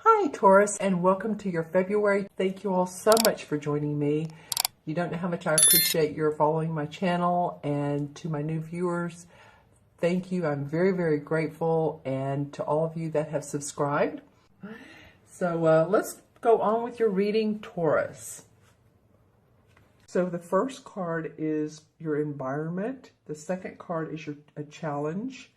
Hi Taurus, and welcome to your February. Thank you all so much for joining me. You don't know how much I appreciate your following my channel, and to my new viewers, thank you. I'm very, very grateful, and to all of you that have subscribed. So let's go on with your reading, Taurus. So the first card is your environment. The second card is a challenge.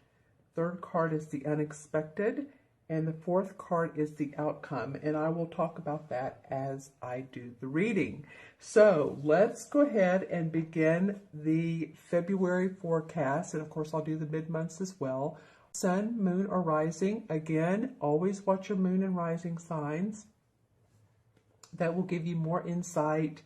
Third card is the unexpected. And the fourth card is the outcome. And I will talk about that as I do the reading. So let's go ahead and begin the February forecast. And of course, I'll do the mid-months as well. Sun, moon, or rising. Again, always watch your moon and rising signs. That will give you more insight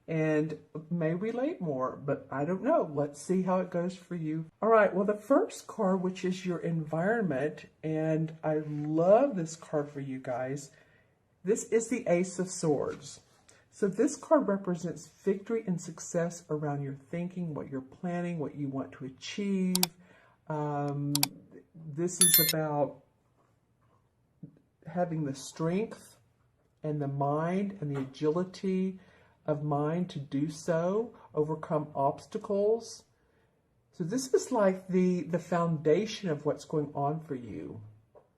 and may relate more, but I don't know. Let's see how it goes for you. All right, well, the first card, which is your environment, and I love this card for you guys. This is the Ace of Swords. So this card represents victory and success around your thinking, what you're planning, what you want to achieve. This is about having the strength and the mind and the agility of mind to do so, overcome obstacles. So this is like the foundation of what's going on for you.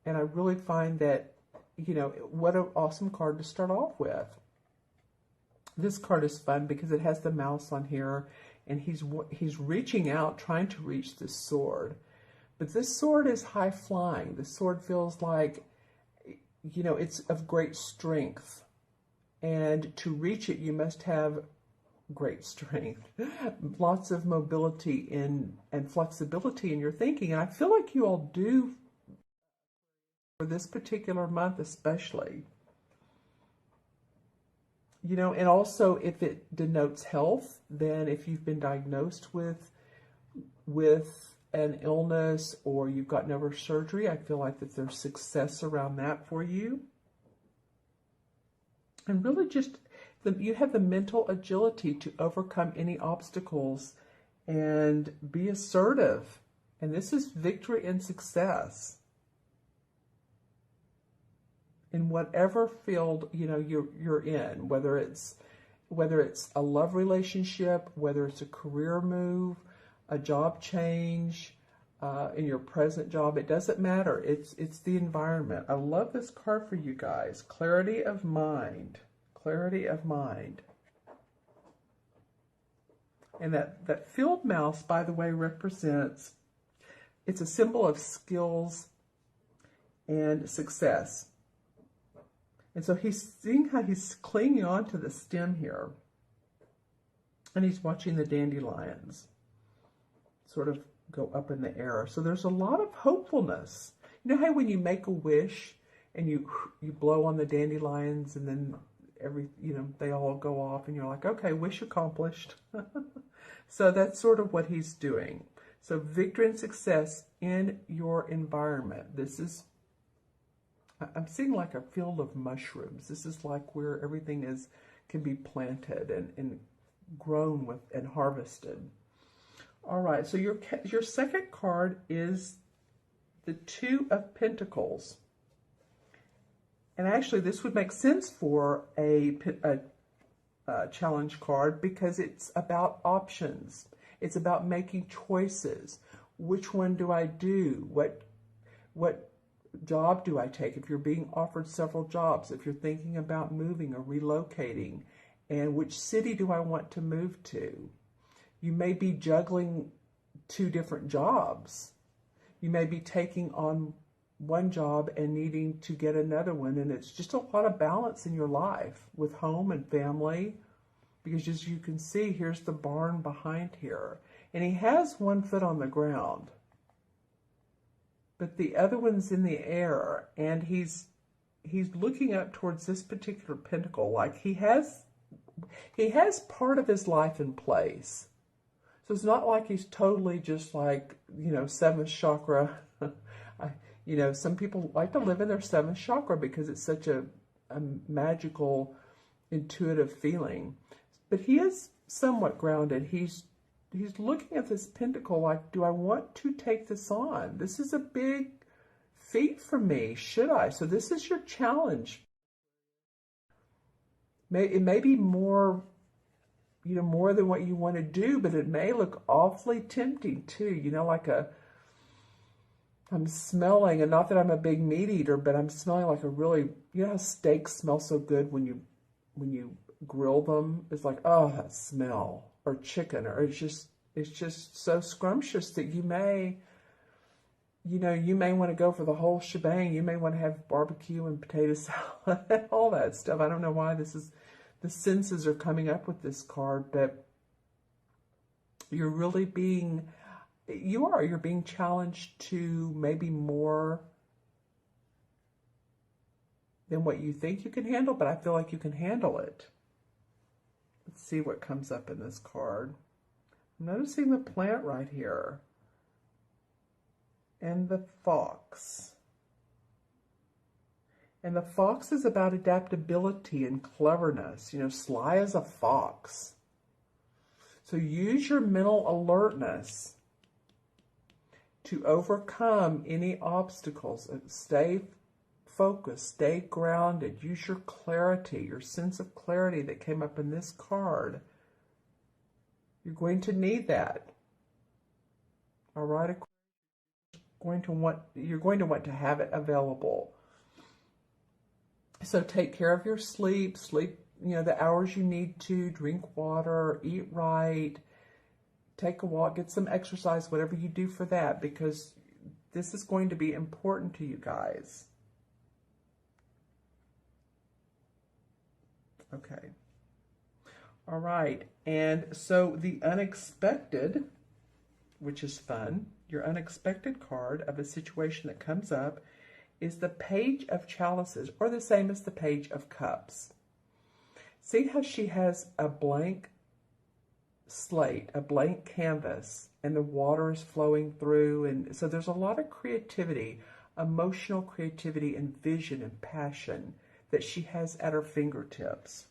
And I really find that, you know, what an awesome card to start off with. This card is fun because it has the mouse on here, and he's reaching out, trying to reach this sword. But this sword is high flying. The sword feels like, you know, it's of great strength. And to reach it, you must have great strength, lots of mobility and flexibility in your thinking. And I feel like you all do for this particular month especially. You know, and also if it denotes health, then if you've been diagnosed with an illness or you've gotten over surgery, I feel like that there's success around that for you. And really just, you have the mental agility to overcome any obstacles and be assertive. And this is victory and success. In whatever field, you know, you're in, whether it's a love relationship, whether it's a career move, a job change, in your present job, it doesn't matter. It's the environment. I love this card for you guys. Clarity of mind. Clarity of mind. And that field mouse, by the way, represents, it's a symbol of skills and success. And so he's seeing how he's clinging on to the stem here. And he's watching the dandelions sort of go up in the air. So there's a lot of hopefulness. You know how when you make a wish and you blow on the dandelions and then they all go off and you're like, okay, wish accomplished. So that's sort of what he's doing. So victory and success in your environment. This is, I'm seeing like a field of mushrooms. This is like where everything can be planted and grown with and harvested. All right, so your second card is the Two of Pentacles. And actually, this would make sense for a challenge card because it's about options. It's about making choices. Which one do I do? What job do I take? If you're being offered several jobs, if you're thinking about moving or relocating, and which city do I want to move to? You may be juggling two different jobs. You may be taking on one job and needing to get another one. And it's just a lot of balance in your life with home and family. Because as you can see, here's the barn behind here. And he has one foot on the ground. But the other one's in the air. And he's looking up towards this particular pentacle. Like he has part of his life in place. So it's not like he's totally just like, you know, seventh chakra. You know, some people like to live in their seventh chakra because it's such a magical, intuitive feeling. But he is somewhat grounded. He's looking at this pentacle like, do I want to take this on? This is a big feet from me, should I? So this is your challenge. It may be more, more than what you want to do, but it may look awfully tempting too. Like I'm smelling, and not that I'm a big meat eater, but I'm smelling like a really, how steaks smell so good when you grill them? It's like, oh, that smell. Or chicken, or it's just so scrumptious that you may want to go for the whole shebang. You may want to have barbecue and potato salad and all that stuff. I don't know why the senses are coming up with this card, but you're really you're being challenged to maybe more than what you think you can handle, but I feel like you can handle it. Let's see what comes up in this card. I'm noticing the plant right here. And the fox. And the fox is about adaptability and cleverness. Sly as a fox. So use your mental alertness to overcome any obstacles. Stay focused, stay grounded, use your clarity, your sense of clarity that came up in this card. You're going to need that. All right? You're going to want to have it available. So take care of your sleep, the hours you need to, drink water, eat right, take a walk, get some exercise, whatever you do for that, because this is going to be important to you guys. Okay. All right. And so the unexpected, which is fun, your unexpected card of a situation that comes up is the Page of Chalices, or the same as the Page of Cups. See how she has a blank slate, a blank canvas, and the water is flowing through. And so there's a lot of creativity, emotional creativity and vision and passion that she has at her fingertips.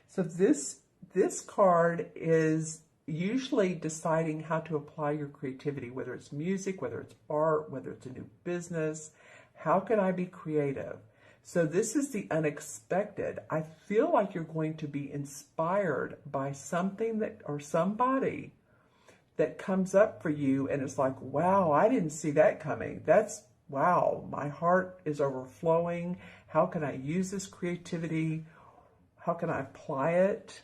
So this card is usually deciding how to apply your creativity, whether it's music, whether it's art, whether it's a new business. How can I be creative? So this is the unexpected. I feel like you're going to be inspired by something or somebody that comes up for you, and it's like, wow, I didn't see that coming. Wow, my heart is overflowing. How can I use this creativity? How can I apply it?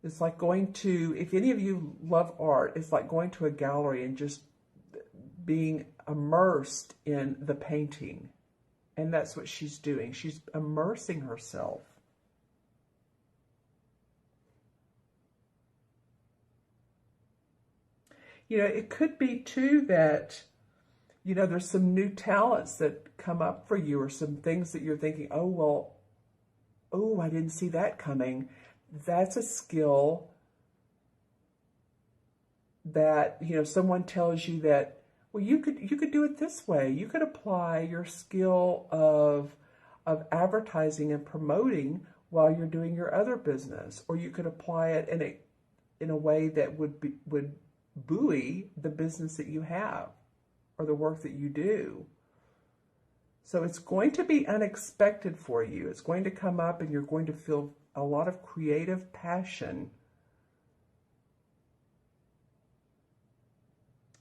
It's like going to, if any of you love art, it's like going to a gallery and just being immersed in the painting. And that's what she's doing. She's immersing herself. It could be too that, there's some new talents that come up for you, or some things that you're thinking, oh, I didn't see that coming. That's a skill that, someone tells you that, well, you could do it this way. You could apply your skill of advertising and promoting while you're doing your other business, or you could apply it in a way that would buoy the business that you have or the work that you do. So it's going to be unexpected for you. It's going to come up, and you're going to feel a lot of creative passion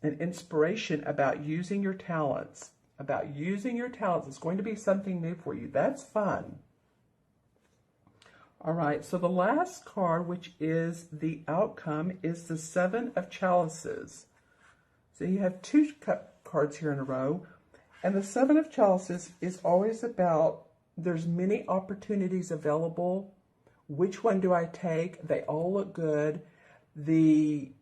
and inspiration about using your talents. It's going to be something new for you. That's fun. All right, so the last card, which is the outcome, is the Seven of Chalices. So you have two cards here in a row. And the Seven of Chalices is always about, there's many opportunities available. Which one do I take? They all look good. The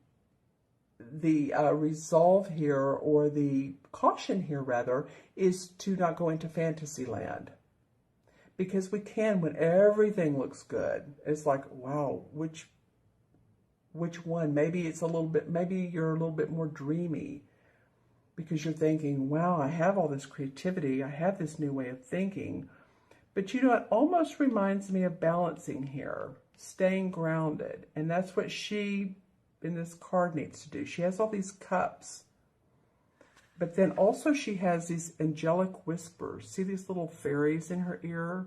resolve here, or the caution here rather, is to not go into fantasy land. Because we can when everything looks good. It's like, wow, which one? Maybe you're a little bit more dreamy, because you're thinking, wow, I have all this creativity, I have this new way of thinking. But it almost reminds me of balancing here, staying grounded. And that's what she card needs to do. She has all these cups. But then also she has these angelic whispers. See these little fairies in her ear?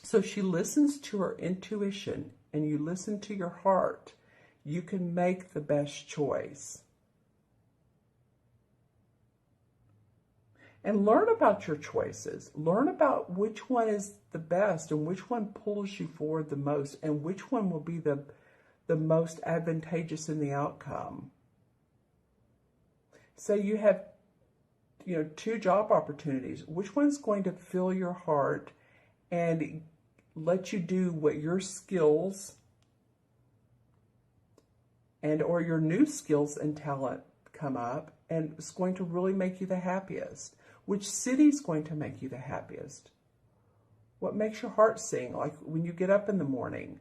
So she listens to her intuition, and you listen to your heart. You can make the best choice. And learn about your choices. Learn about which one is the best and which one pulls you forward the most and which one will be the most advantageous in the outcome. Say you have, 2 job opportunities. Which one's going to fill your heart and let you do what your skills and or your new skills and talent come up, and it's going to really make you the happiest? Which city's going to make you the happiest? What makes your heart sing? Like when you get up in the morning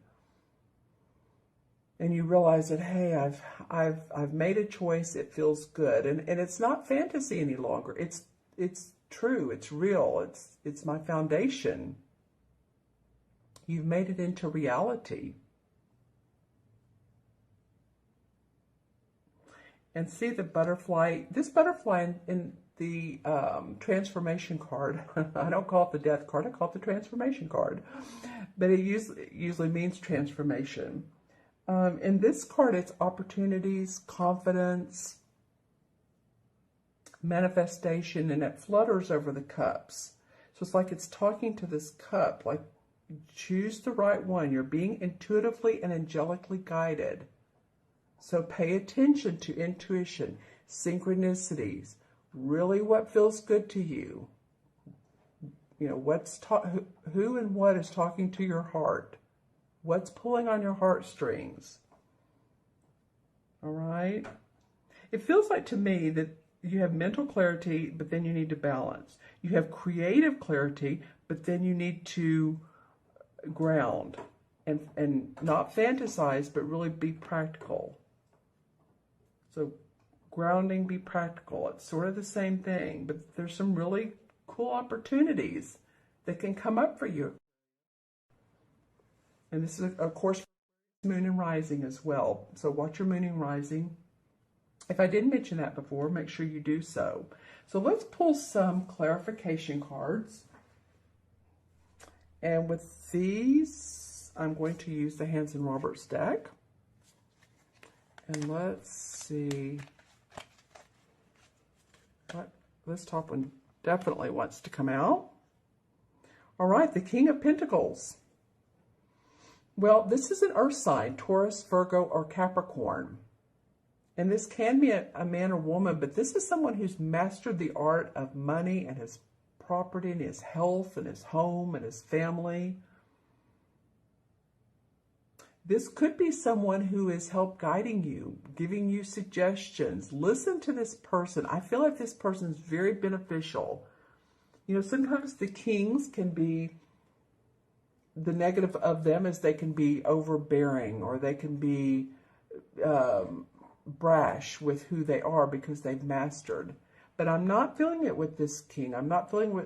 and you realize that, hey, I've made a choice, it feels good. And it's not fantasy any longer. It's true, it's real, it's my foundation. You've made it into reality. And see the butterfly, this butterfly in the transformation card. I don't call it the death card, I call it the transformation card. But it usually means transformation. In this card, it's opportunities, confidence, manifestation, and it flutters over the cups. So it's like it's talking to this cup, like choose the right one. You're being intuitively and angelically guided. So pay attention to intuition, synchronicities, really what feels good to you. Who and what is talking to your heart? What's pulling on your heartstrings? All right? It feels like to me that you have mental clarity, but then you need to balance. You have creative clarity, but then you need to ground and not fantasize, but really be practical. So grounding, be practical. It's sort of the same thing, but there's some really cool opportunities that can come up for you. And this is, of course, moon and rising as well. So watch your moon and rising. If I didn't mention that before, make sure you do so. So let's pull some clarification cards. And with these, I'm going to use the Hanson Roberts deck. And let's see. This top one definitely wants to come out. All right, the King of Pentacles. Well, this is an earth sign, Taurus, Virgo, or Capricorn. And this can be a man or woman, but this is someone who's mastered the art of money and his property and his health and his home and his family. This could be someone who is help guiding you, giving you suggestions. Listen to this person. I feel like this person is very beneficial. Sometimes the kings can be, the negative of them is they can be overbearing, or they can be brash with who they are because they've mastered. But I'm not feeling it with this king. I'm not feeling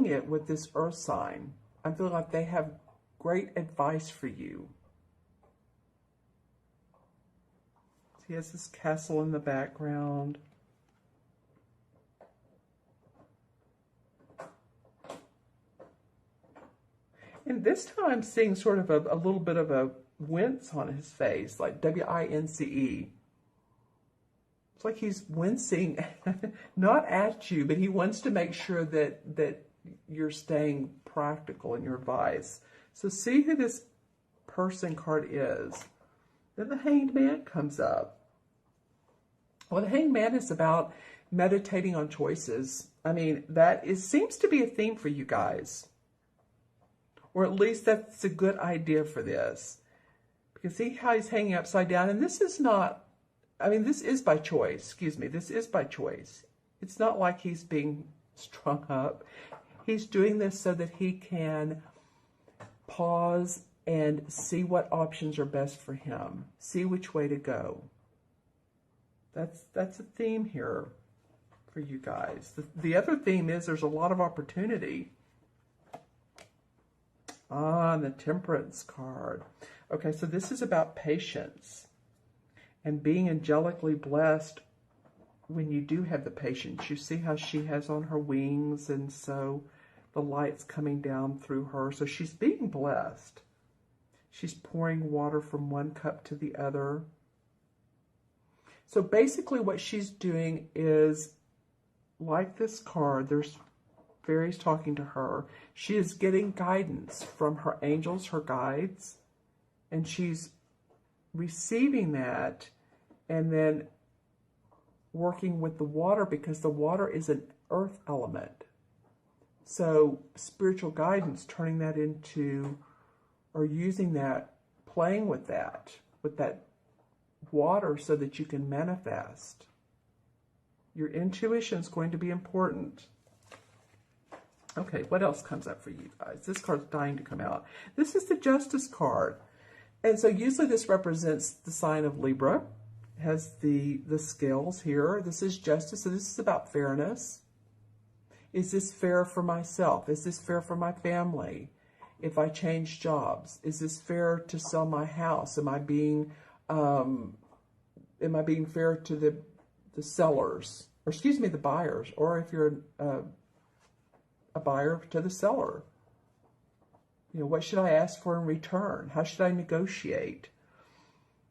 it with this earth sign. I'm feeling like they have great advice for you. He has this castle in the background. And this time I'm seeing sort of a little bit of a wince on his face, like W-I-N-C-E. It's like he's wincing, not at you, but he wants to make sure that you're staying practical in your advice. So see who this person card is. Then the Hanged Man comes up. Well, the Hanged Man is about meditating on choices. I mean, seems to be a theme for you guys. Or at least that's a good idea for this. Because see how he's hanging upside down? And this is not, this is by choice. Excuse me, this is by choice. It's not like he's being strung up. He's doing this so that he can pause and see what options are best for him. See which way to go. That's a theme here for you guys. The other theme is there's a lot of opportunity. Ah, the Temperance card. Okay, so this is about patience and being angelically blessed when you do have the patience. You see how she has on her wings, and so the light's coming down through her. So she's being blessed. She's pouring water from one cup to the other. So basically what she's doing is, like this card, there's fairies talking to her. She is getting guidance from her angels, her guides, and she's receiving that and then working with the water, because the water is an earth element. So spiritual guidance, turning that into, or using that, playing with that water so that you can manifest. Your intuition is going to be important. Okay, what else comes up for you guys? This card's dying to come out. This is the Justice card. And so usually this represents the sign of Libra. It has the scales here. This is justice, so this is about fairness. Is this fair for myself? Is this fair for my family? If I change jobs, is this fair to sell my house? Am I being fair to the sellers, or excuse me, the buyers, or if you're a buyer, to the seller? You know, what should I ask for in return? How should I negotiate?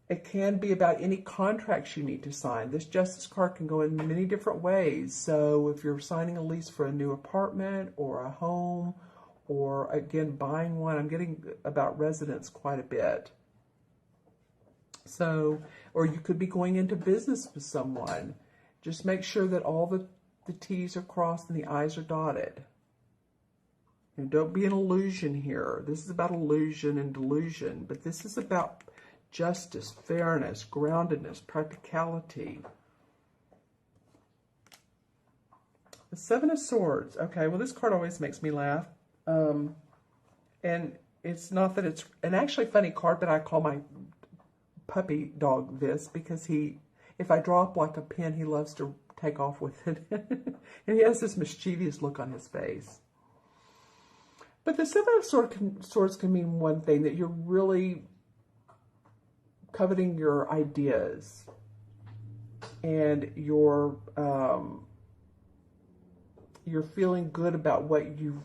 It can be about any contracts you need to sign. This Justice card can go in many different ways. So if you're signing a lease for a new apartment or a home, or again, buying one, I'm getting about residence quite a bit. So, or you could be going into business with someone. Just make sure that all the T's are crossed and the I's are dotted. And don't be an illusion here. This is about illusion and delusion, but this is about justice, fairness, groundedness, practicality. The Seven of Swords. Okay, well, this card always makes me laugh. And it's not that it's an actually funny card, but I call my puppy dog this because if I drop like a pin, he loves to take off with it. And he has this mischievous look on his face. But the Seven of Swords can mean one thing, that you're really coveting your ideas and you're feeling good about what you've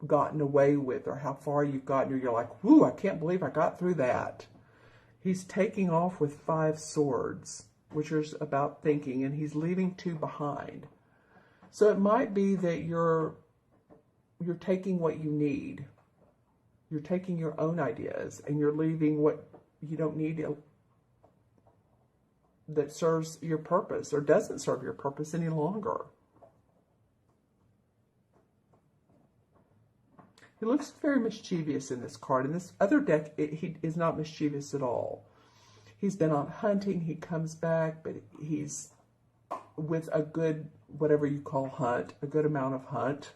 gotten away with or how far you've gotten, or you're like, whoo, I can't believe I got through that. He's taking off with 5 swords, which is about thinking, and he's leaving 2 behind. So it might be that you're taking what you need. You're taking your own ideas and you're leaving what you don't need that serves your purpose or doesn't serve your purpose any longer. He looks very mischievous in this card. In this other deck, he is not mischievous at all. He's been on hunting. He comes back, but he's with a good, whatever you call hunt, a good amount of hunt.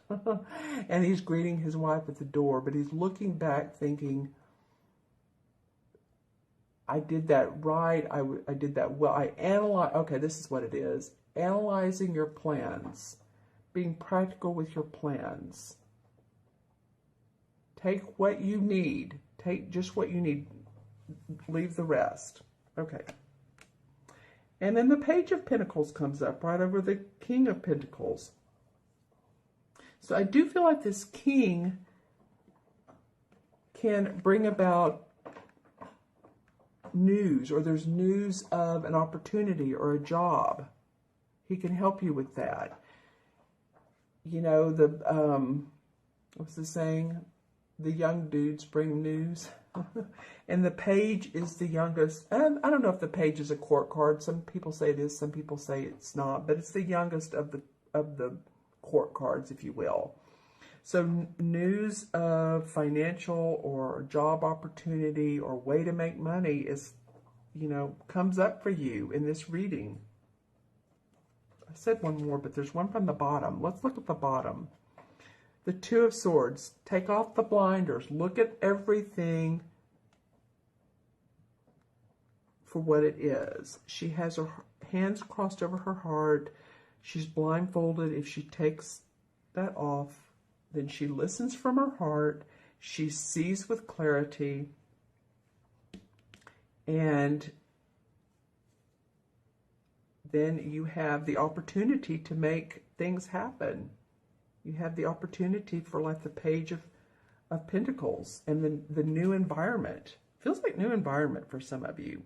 And he's greeting his wife at the door, but he's looking back thinking, I did that right. I did that well. I analyze. Okay, this is what it is. Analyzing your plans. Being practical with your plans. Take what you need. Take just what you need. Leave the rest. Okay. And then the Page of Pentacles comes up right over the King of Pentacles. So I do feel like this king can bring about news, or there's news of an opportunity or a job. He can help you with that. You know, what's the saying? The young dudes bring news. And the Page is the youngest. And I don't know if the Page is a court card. Some people say it is, some people say it's not, but it's the youngest of the court cards, if you will. So news of financial or job opportunity or way to make money is, you know, comes up for you in this reading. I said one more, but there's one from the bottom. Let's look at the bottom. The Two of Swords. Take off the blinders. Look at everything for what it is. She has her hands crossed over her heart. She's blindfolded. If she takes that off, then she listens from her heart. She sees with clarity. And then you have the opportunity to make things happen. You have the opportunity for like the Page of Pentacles and then the new environment. Feels like new environment for some of you.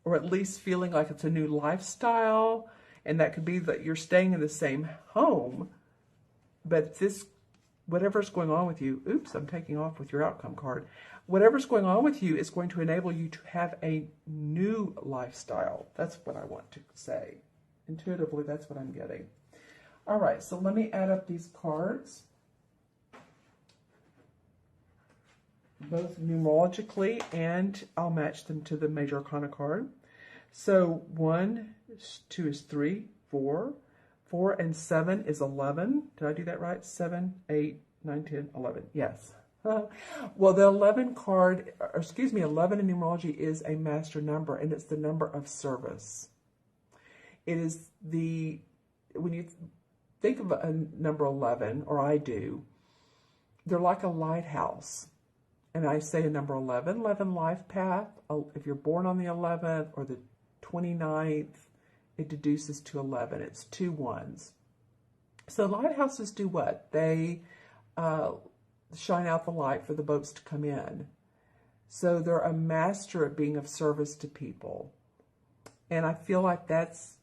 Or at least feeling like it's a new lifestyle. And that could be that you're staying in the same home. But this, whatever's going on with you, oops, I'm taking off with your outcome card. Whatever's going on with you is going to enable you to have a new lifestyle. That's what I want to say. Intuitively, that's what I'm getting. All right, so let me add up these cards, both numerologically, and I'll match them to the Major Arcana card. So 1, 2 is 3, 4. 4 and 7 is 11. Did I do that right? 7, 8, 9, 10, 11. Yes. Well, the 11 card, or excuse me, 11 in numerology is a master number, and it's the number of service. It is the, when you think of a number 11, or I do, they're like a lighthouse. And I say a number 11, 11 life path. If you're born on the 11th or the 29th, it deduces to 11. It's 2 ones. So lighthouses do what? They shine out the light for the boats to come in. So they're a master at being of service to people. And I feel like that's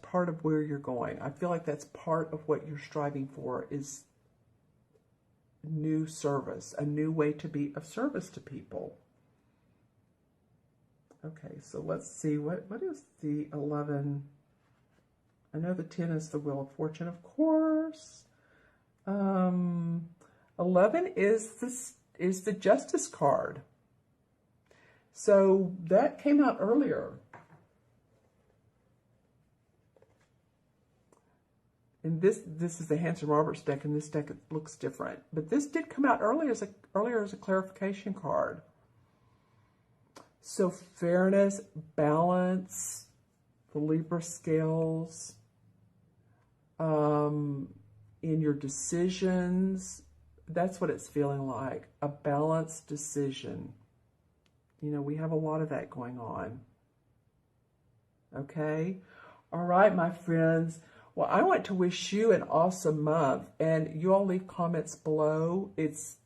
part of where you're going. I feel like that's part of what you're striving for is new service, a new way to be of service to people. Okay, so let's see, what is the 11? I know the 10 is the Wheel of Fortune, of course. 11 is the Justice card. So that came out earlier. And this is the Hanson Roberts deck, and this deck looks different. But this did come out earlier as a clarification card. So fairness, balance, the Libra scales, in your decisions, that's what it's feeling like, a balanced decision. You know, we have a lot of that going on. Okay? All right, my friends. Well, I want to wish you an awesome month, and you all leave comments below. It's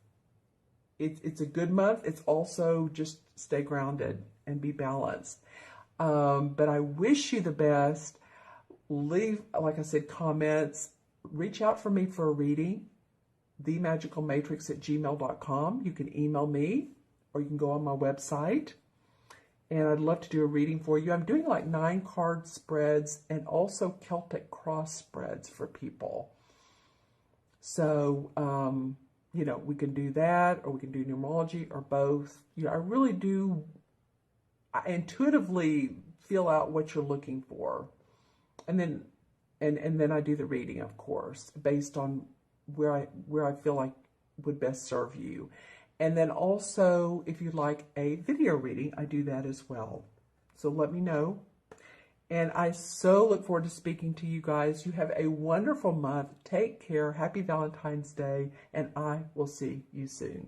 a good month. It's also just stay grounded and be balanced. But I wish you the best. Leave, like I said, comments. Reach out for me for a reading. themagicalmatrix@gmail.com. You can email me, or you can go on my website. And I'd love to do a reading for you. I'm doing like 9 card spreads and also Celtic cross spreads for people. So, you know, we can do that, or we can do numerology, or both. You know, I really do, I intuitively feel out what you're looking for. And then, and then I do the reading, of course, based on where I feel like would best serve you. And then also, if you'd like a video reading, I do that as well. So let me know. And I so look forward to speaking to you guys. You have a wonderful month. Take care. Happy Valentine's Day. And I will see you soon.